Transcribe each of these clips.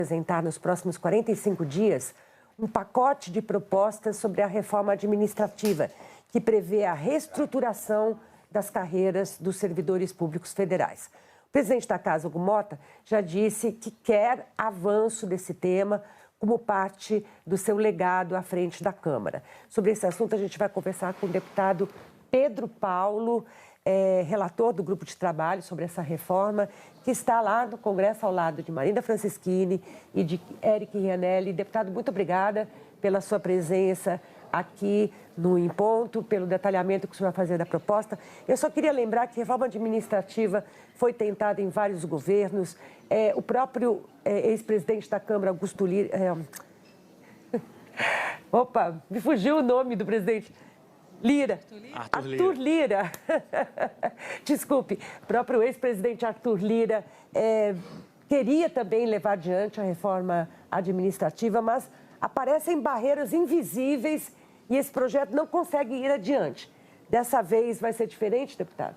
apresentar nos próximos 45 dias um pacote de propostas sobre a reforma administrativa, que prevê a reestruturação das carreiras dos servidores públicos federais. O presidente da Casa, Hugo Motta, já disse que quer avanço desse tema como parte do seu legado à frente da Câmara. Sobre esse assunto, a gente vai conversar com o deputado Pedro Paulo, relator do grupo de trabalho sobre essa reforma, que está lá no Congresso ao lado de Marina Francischini e de Eric Rianelli. Deputado, muito obrigada pela sua presença aqui no Em Ponto, pelo detalhamento que o senhor vai fazer da proposta. Eu só queria lembrar que a reforma administrativa foi tentada em vários governos. O próprio ex-presidente da Câmara, Augusto Lira... Opa, me fugiu o nome do presidente... Arthur Lira. Desculpe, o próprio ex-presidente Arthur Lira queria também levar adiante a reforma administrativa, mas aparecem barreiras invisíveis e esse projeto não consegue ir adiante. Dessa vez vai ser diferente, deputado?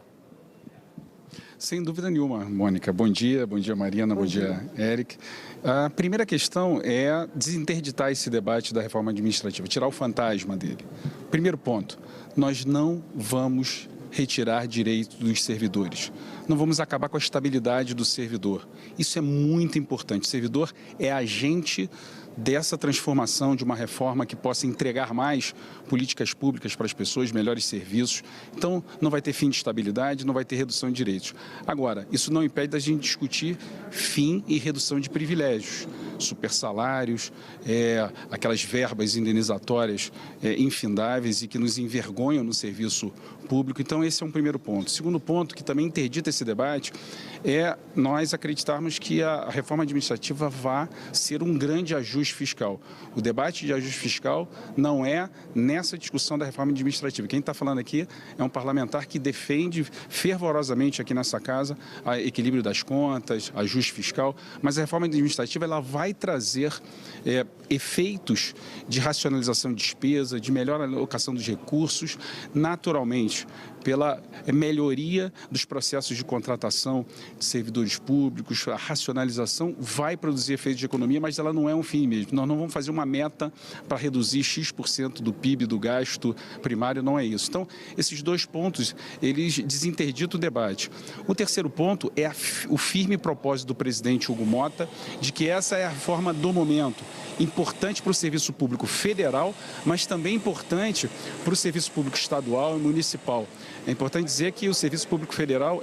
Sem dúvida nenhuma, Mônica. Bom dia Marina, bom dia, Eric. A primeira questão é desinterditar esse debate da reforma administrativa, tirar o fantasma dele. Primeiro ponto, nós não vamos retirar direitos dos servidores. Não vamos acabar com a estabilidade do servidor. Isso é muito importante. O servidor é agente dessa transformação de uma reforma que possa entregar mais políticas públicas para as pessoas, melhores serviços. Então, não vai ter fim de estabilidade, não vai ter redução de direitos. Agora, isso não impede da gente discutir fim e redução de privilégios, supersalários, aquelas verbas indenizatórias infindáveis e que nos envergonham no serviço público. Então, esse é um primeiro ponto. Segundo ponto, que também interdita esse debate, é nós acreditarmos que a reforma administrativa vai ser um grande ajuste fiscal. O debate de ajuste fiscal não é nessa discussão da reforma administrativa. Quem está falando aqui é um parlamentar que defende fervorosamente aqui nessa casa o equilíbrio das contas, ajuste fiscal, mas a reforma administrativa ela vai trazer efeitos de racionalização de despesa, de melhor alocação dos recursos, naturalmente, pela melhoria dos processos de contratação de servidores públicos, a racionalização vai produzir efeitos de economia, mas ela não é um fim mesmo. Nós não vamos fazer uma meta para reduzir X% do PIB, do gasto primário, não é isso. Então, esses dois pontos, eles desinterditam o debate. O terceiro ponto é o firme propósito do presidente Hugo Motta de que essa é a reforma do momento, importante para o serviço público federal, mas também importante para o serviço público estadual e municipal. É importante dizer que o Serviço Público Federal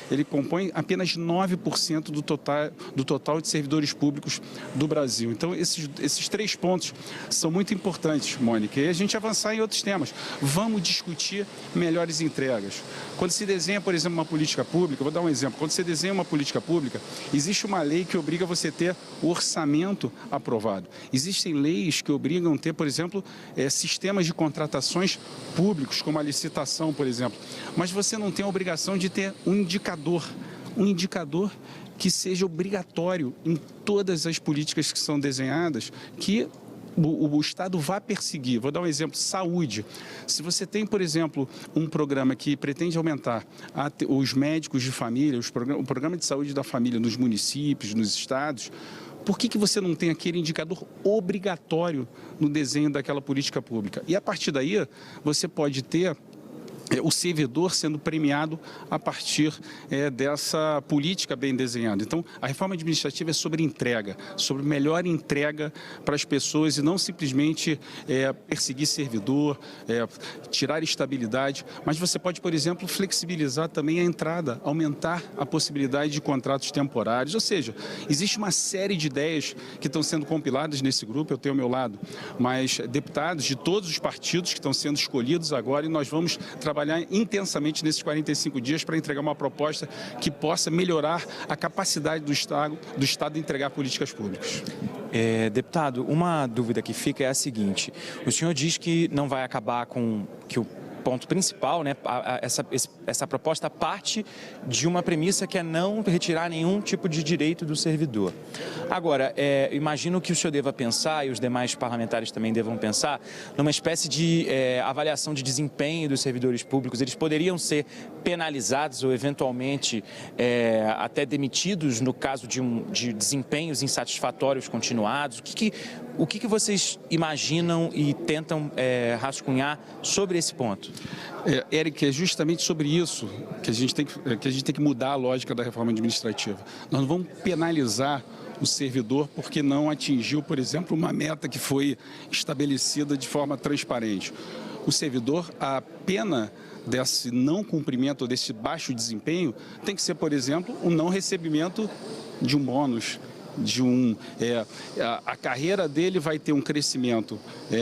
ele compõe apenas 9% do total de servidores públicos do Brasil. Então, esses três pontos são muito importantes, Mônica, e a gente avançar em outros temas. Vamos discutir melhores entregas. Quando se desenha, por exemplo, uma política pública, vou dar um exemplo, quando você desenha uma política pública, existe uma lei que obriga você a ter o orçamento aprovado. Existem leis que obrigam a ter, por exemplo, sistemas de contratações públicos, como a licitação, por exemplo. Mas você não tem a obrigação de ter um indicador que seja obrigatório em todas as políticas que são desenhadas, que o Estado vai perseguir. Vou dar um exemplo, saúde. Se você tem, por exemplo, um programa que pretende aumentar os médicos de família, o programa de saúde da família nos municípios, nos estados, por que você não tem aquele indicador obrigatório no desenho daquela política pública? E a partir daí, você pode ter o servidor sendo premiado a partir dessa política bem desenhada. Então, a reforma administrativa é sobre entrega, sobre melhor entrega para as pessoas e não simplesmente perseguir servidor, tirar estabilidade, mas você pode, por exemplo, flexibilizar também a entrada, aumentar a possibilidade de contratos temporários, ou seja, existe uma série de ideias que estão sendo compiladas nesse grupo, eu tenho ao meu lado, mas deputados de todos os partidos que estão sendo escolhidos agora e nós vamos trabalhar intensamente nesses 45 dias para entregar uma proposta que possa melhorar a capacidade do Estado de entregar políticas públicas. Deputado, uma dúvida que fica é a seguinte: o senhor diz que não vai acabar com que o ponto principal, né, essa proposta parte de uma premissa que é não retirar nenhum tipo de direito do servidor. Agora, imagino que o senhor deva pensar, e os demais parlamentares também devam pensar, numa espécie de avaliação de desempenho dos servidores públicos. Eles poderiam ser penalizados ou, eventualmente, até demitidos no caso de desempenhos insatisfatórios continuados. O que vocês imaginam e tentam rascunhar sobre esse ponto? Eric, é justamente sobre isso que a gente tem que mudar a lógica da reforma administrativa. Nós não vamos penalizar o servidor porque não atingiu, por exemplo, uma meta que foi estabelecida de forma transparente. O servidor, a pena desse não cumprimento ou desse baixo desempenho tem que ser, por exemplo, o não recebimento de um bônus, a carreira dele vai ter um crescimento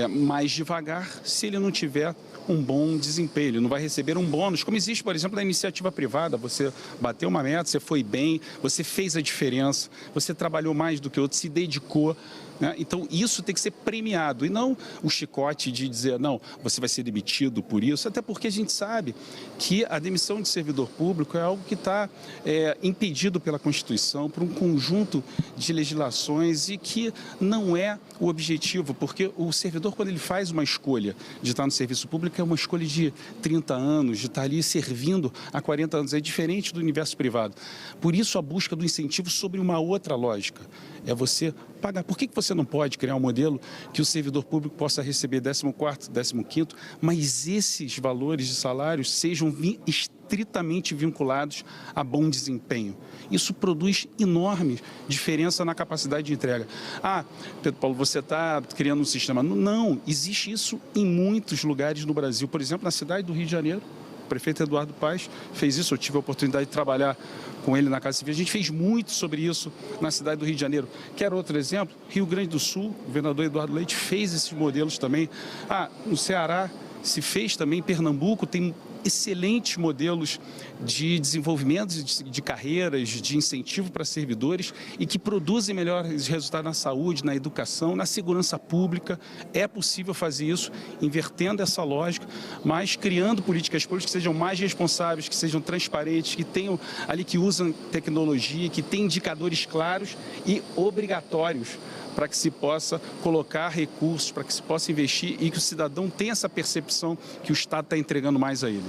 mais devagar se ele não tiver um bom desempenho, ele não vai receber um bônus, como existe, por exemplo, na iniciativa privada. Você bateu uma meta, você foi bem, você fez a diferença, você trabalhou mais do que outro, se dedicou, né? Então, isso tem que ser premiado e não o chicote de dizer, não, você vai ser demitido por isso, até porque a gente sabe que a demissão de servidor público é algo que está impedido pela Constituição, por um conjunto de legislações e que não é o objetivo, porque o servidor, quando ele faz uma escolha de estar no serviço público, é uma escolha de 30 anos, de estar ali servindo há 40 anos, é diferente do universo privado. Por isso, a busca do incentivo sobre uma outra lógica, é você pagar. Por que você não pode criar um modelo que o servidor público possa receber 14º, 15º, mas esses valores de salários sejam estritamente vinculados a bom desempenho? Isso produz enorme diferença na capacidade de entrega. Pedro Paulo, você está criando um sistema. Não, existe isso em muitos lugares no Brasil. Por exemplo, na cidade do Rio de Janeiro, o prefeito Eduardo Paes fez isso. Eu tive a oportunidade de trabalhar com ele na Casa Civil. A gente fez muito sobre isso na cidade do Rio de Janeiro. Quer outro exemplo? Rio Grande do Sul, o governador Eduardo Leite fez esses modelos também. No Ceará se fez também, Pernambuco tem excelentes modelos de desenvolvimento de carreiras, de incentivo para servidores e que produzem melhores resultados na saúde, na educação, na segurança pública. É possível fazer isso invertendo essa lógica, mas criando políticas públicas que sejam mais responsáveis, que sejam transparentes, que tenham ali, que usam tecnologia, que tenham indicadores claros e obrigatórios para que se possa colocar recursos, para que se possa investir e que o cidadão tenha essa percepção que o Estado está entregando mais a ele.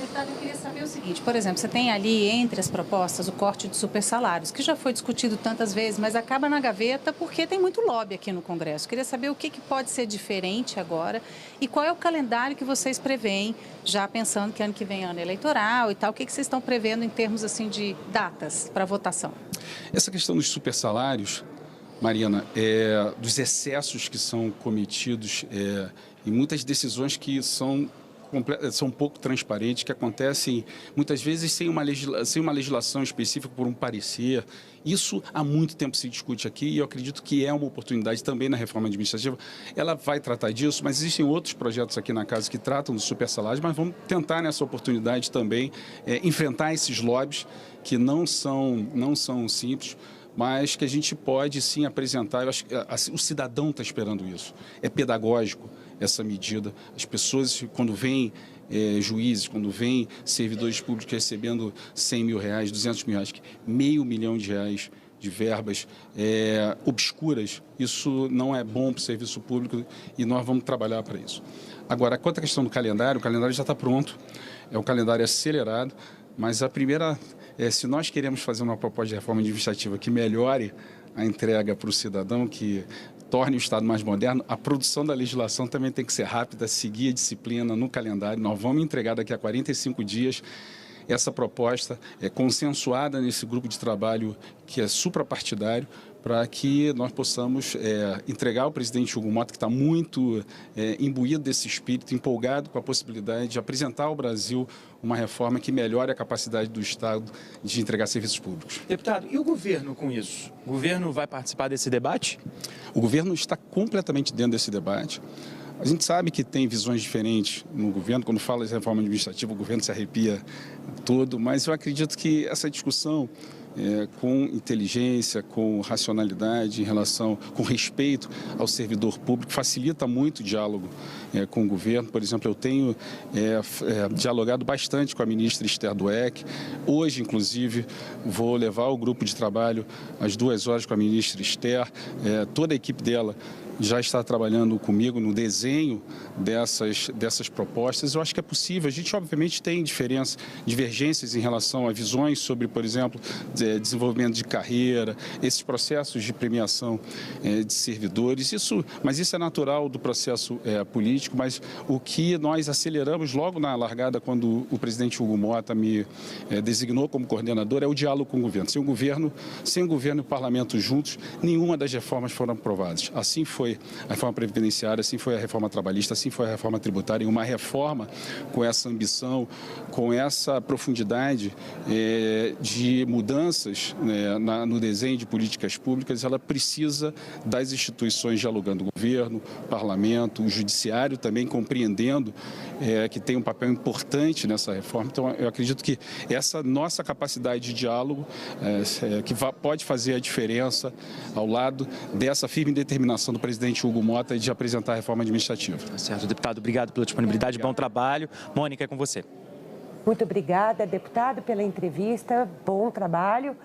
Deputado, eu queria saber o seguinte, por exemplo, você tem ali entre as propostas o corte de supersalários, que já foi discutido tantas vezes, mas acaba na gaveta porque tem muito lobby aqui no Congresso. Eu queria saber o que pode ser diferente agora e qual é o calendário que vocês preveem, já pensando que ano que vem é ano eleitoral e tal, o que vocês estão prevendo em termos assim de datas para votação? Essa questão dos supersalários, Mariana, dos excessos que são cometidos e muitas decisões que são pouco transparentes, que acontecem muitas vezes sem uma legislação específica, por um parecer. Isso há muito tempo se discute aqui e eu acredito que é uma oportunidade também na reforma administrativa. Ela vai tratar disso, mas existem outros projetos aqui na casa que tratam dos supersalários, mas vamos tentar nessa oportunidade também enfrentar esses lobbies que não são simples, mas que a gente pode sim apresentar. Eu acho que o cidadão está esperando isso. É pedagógico essa medida. As pessoas, quando veem juízes, quando veem servidores públicos recebendo 100 mil reais, 200 mil reais, R$500 milhão de verbas obscuras, isso não é bom para o serviço público e nós vamos trabalhar para isso. Agora, quanto à questão do calendário, o calendário já está pronto, é um calendário acelerado, mas a primeira... se nós queremos fazer uma proposta de reforma administrativa que melhore a entrega para o cidadão, que torne o Estado mais moderno, a produção da legislação também tem que ser rápida, seguir a disciplina no calendário. Nós vamos entregar daqui a 45 dias essa proposta consensuada nesse grupo de trabalho que é suprapartidário, para que nós possamos entregar ao presidente Hugo Mota, que está muito imbuído desse espírito, empolgado com a possibilidade de apresentar ao Brasil uma reforma que melhore a capacidade do Estado de entregar serviços públicos. Deputado, e o governo com isso? O governo vai participar desse debate? O governo está completamente dentro desse debate. A gente sabe que tem visões diferentes no governo. Quando fala de reforma administrativa, o governo se arrepia todo, mas eu acredito que essa discussão com inteligência, com racionalidade, em relação, com respeito ao servidor público, facilita muito o diálogo com o governo. Por exemplo, eu tenho dialogado bastante com a ministra Esther Dweck. Hoje, inclusive, vou levar o grupo de trabalho às 2 horas com a ministra Esther. Toda a equipe dela já está trabalhando comigo no desenho dessas propostas. Eu acho que é possível. A gente, obviamente, tem divergências em relação a visões sobre, por exemplo, desenvolvimento de carreira, esses processos de premiação de servidores. Mas isso é natural do processo político, mas o que nós aceleramos logo na largada, quando o presidente Hugo Motta me designou como coordenador, é o diálogo com o governo. Sem o governo e o parlamento juntos, nenhuma das reformas foram aprovadas. Assim foi a reforma previdenciária, assim foi a reforma trabalhista, assim foi a reforma tributária. E uma reforma com essa ambição, com essa profundidade de mudanças no desenho de políticas públicas, ela precisa das instituições dialogando, o governo, o parlamento, o judiciário também compreendendo que tem um papel importante nessa reforma. Então, eu acredito que essa nossa capacidade de diálogo que pode fazer a diferença ao lado dessa firme determinação do presidente Hugo Motta de apresentar a reforma administrativa. Certo, deputado, obrigado pela disponibilidade, bom trabalho. Mônica, é com você. Muito obrigada, deputado, pela entrevista. Bom trabalho.